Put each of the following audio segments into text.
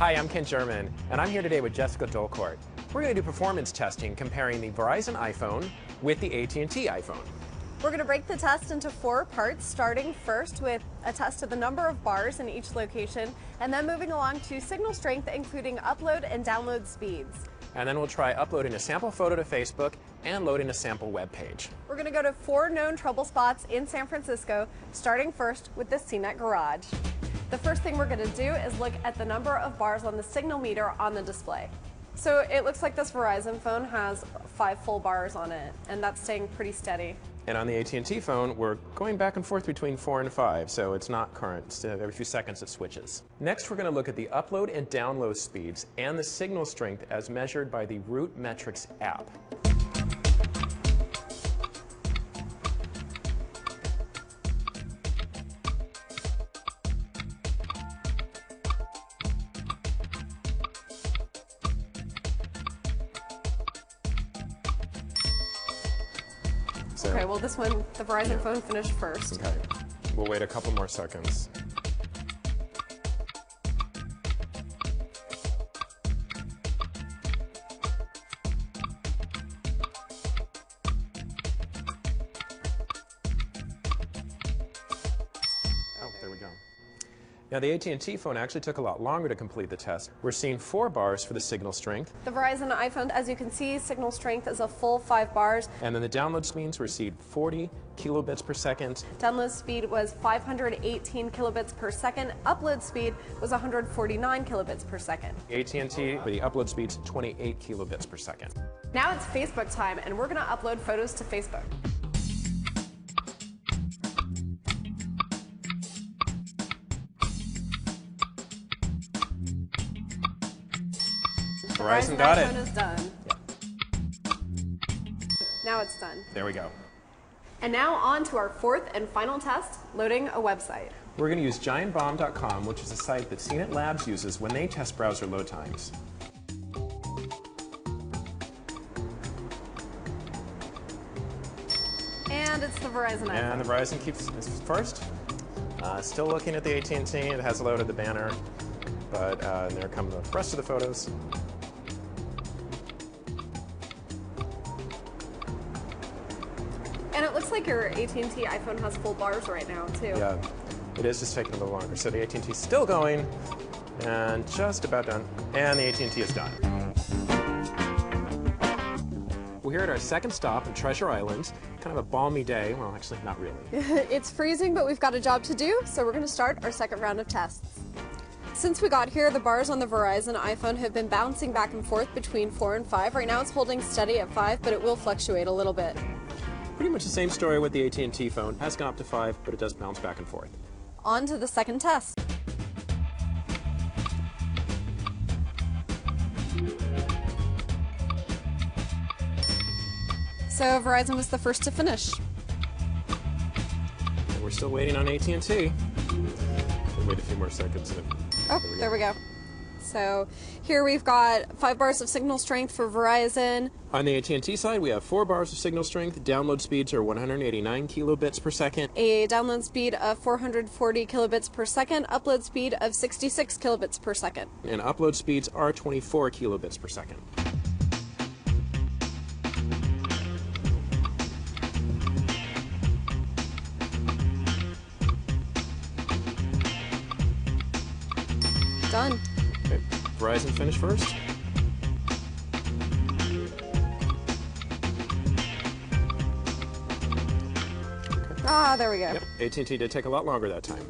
Hi, I'm Ken German, and I'm here today with Jessica Dolcourt. We're going to do performance testing comparing the Verizon iPhone with the AT&T iPhone. We're going to break the test into 4 parts, starting first with a test of the number of bars in each location, and then moving along to signal strength, including upload and download speeds. And then we'll try uploading a sample photo to Facebook and loading a sample web page. We're going to go to 4 known trouble spots in San Francisco, starting first with the CNET garage. The first thing we're going to do is look at the number of bars on the signal meter on the display. So it looks like this Verizon phone has 5 full bars on it, and that's staying pretty steady. And on the AT&T phone, we're going back and forth between 4 and 5, so it's not current. Every few seconds it switches. Next, we're going to look at the upload and download speeds and the signal strength as measured by the Root Metrics app. Okay, well this one, the Verizon phone finished first. Okay, we'll wait a couple more seconds. Oh, there we go. Now the AT&T phone actually took a lot longer to complete the test. We're seeing 4 bars for the signal strength. The Verizon iPhone, as you can see, signal strength is a full 5 bars. And then the download speeds were 40 kilobits per second. Download speed was 518 kilobits per second. Upload speed was 149 kilobits per second. AT&T, for the upload speeds, 28 kilobits per second. Now it's Facebook time, and we're going to upload photos to Facebook. Verizon got it. iPhone is done. Yeah. Now it's done. There we go. And now on to our 4th and final test, loading a website. We're going to use giantbomb.com, which is a site that CNET Labs uses when they test browser load times. And it's the Verizon iPhone. And the Verizon keeps first. Still looking at the AT&T. It has loaded the banner, but there come the rest of the photos. And it looks like your AT&T iPhone has full bars right now, too. Yeah, it is just taking a little longer. So the AT&T is still going, and just about done. And the AT&T is done. We're here at our second stop in Treasure Island. Kind of a balmy day. Well, actually, not really. It's freezing, but we've got a job to do, so we're going to start our second round of tests. Since we got here, the bars on the Verizon iPhone have been bouncing back and forth between 4 and 5. Right now it's holding steady at 5, but it will fluctuate a little bit. Pretty much the same story with the AT&T phone. It has gone up to 5, but it does bounce back and forth. On to the second test. So Verizon was the first to finish. And we're still waiting on AT&T. We'll wait a few more seconds. Oh, there we go. So here we've got 5 bars of signal strength for Verizon. On the AT&T side, we have 4 bars of signal strength. Download speeds are 189 kilobits per second. A download speed of 440 kilobits per second. Upload speed of 66 kilobits per second. And upload speeds are 24 kilobits per second. Done. Okay. Verizon finished first. Ah, there we go. Yep. AT&T did take a lot longer that time.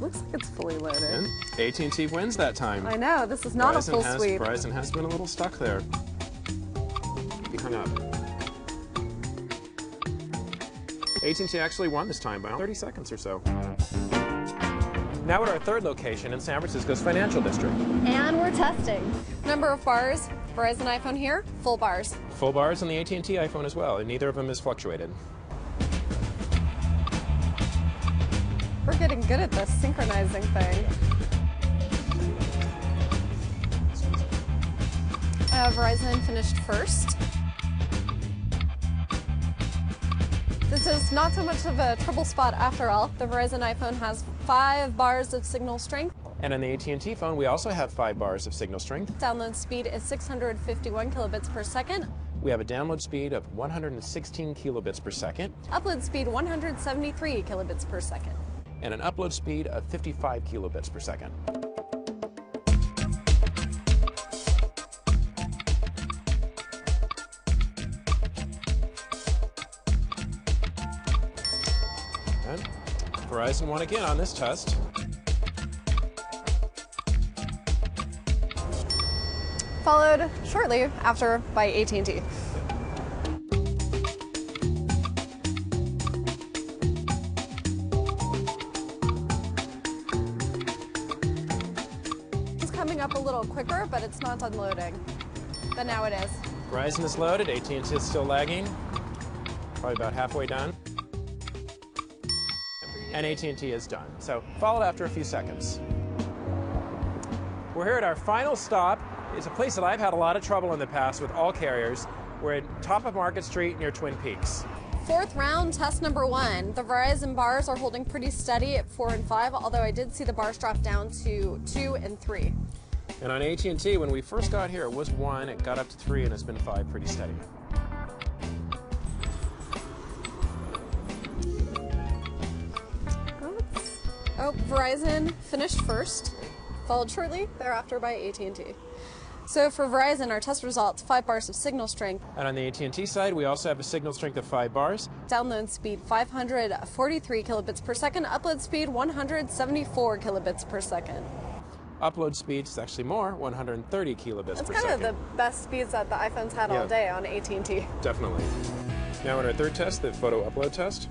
Looks like it's fully loaded. And AT&T wins that time. I know, this is not a full sweep. Verizon has been a little stuck there. He hung up. AT&T actually won this time by 30 seconds or so. Now at our third location in San Francisco's financial district. And we're testing. Number of bars, Verizon iPhone here, full bars. Full bars on the AT&T iPhone as well, and neither of them has fluctuated. We're getting good at this synchronizing thing. Verizon finished first. This is not so much of a trouble spot after all. The Verizon iPhone has 5 bars of signal strength. And on the AT&T phone, we also have 5 bars of signal strength. Download speed is 651 kilobits per second. We have a download speed of 116 kilobits per second. Upload speed 173 kilobits per second. And an upload speed of 55 kilobits per second. And Verizon won again on this test. Followed shortly after by AT&T. It's coming up a little quicker, but it's not done loading. But now it is. Verizon is loaded, AT&T is still lagging, probably about halfway done. And AT&T is done. So followed after a few seconds. We're here at our final stop. It's a place that I've had a lot of trouble in the past with all carriers. We're at top of Market Street near Twin Peaks. 4th round, test number 1. The Verizon bars are holding pretty steady at 4 and 5, although I did see the bars drop down to 2 and 3. And on AT&T, when we first got here, it was 1, it got up to 3, and it's been 5 pretty steady. Oh, Verizon finished first, followed shortly thereafter by AT&T. So for Verizon, our test results, 5 bars of signal strength. And on the AT&T side, we also have a signal strength of 5 bars. Download speed 543 kilobits per second. Upload speed 174 kilobits per second. Upload speed is actually more, 130 kilobits per second. It's kind of the best speeds that the iPhone's had all day on AT&T. Definitely. Now in our third test, the photo upload test.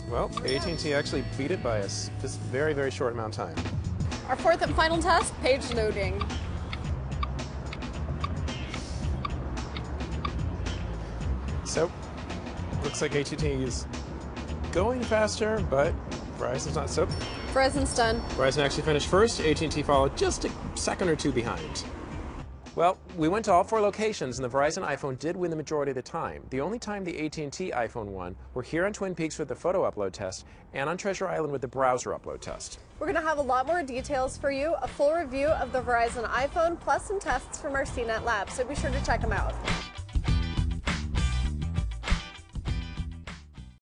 Well, AT&T actually beat it by a just very, very short amount of time. Our 4th and final test, page loading. So, looks like AT&T is going faster, but Verizon's not. So, Verizon's done. Verizon actually finished first. AT&T followed just a second or two behind. Well, we went to all 4 locations, and the Verizon iPhone did win the majority of the time. The only time the AT&T iPhone won were here on Twin Peaks with the photo upload test and on Treasure Island with the browser upload test. We're going to have a lot more details for you, a full review of the Verizon iPhone, plus some tests from our CNET lab, so be sure to check them out.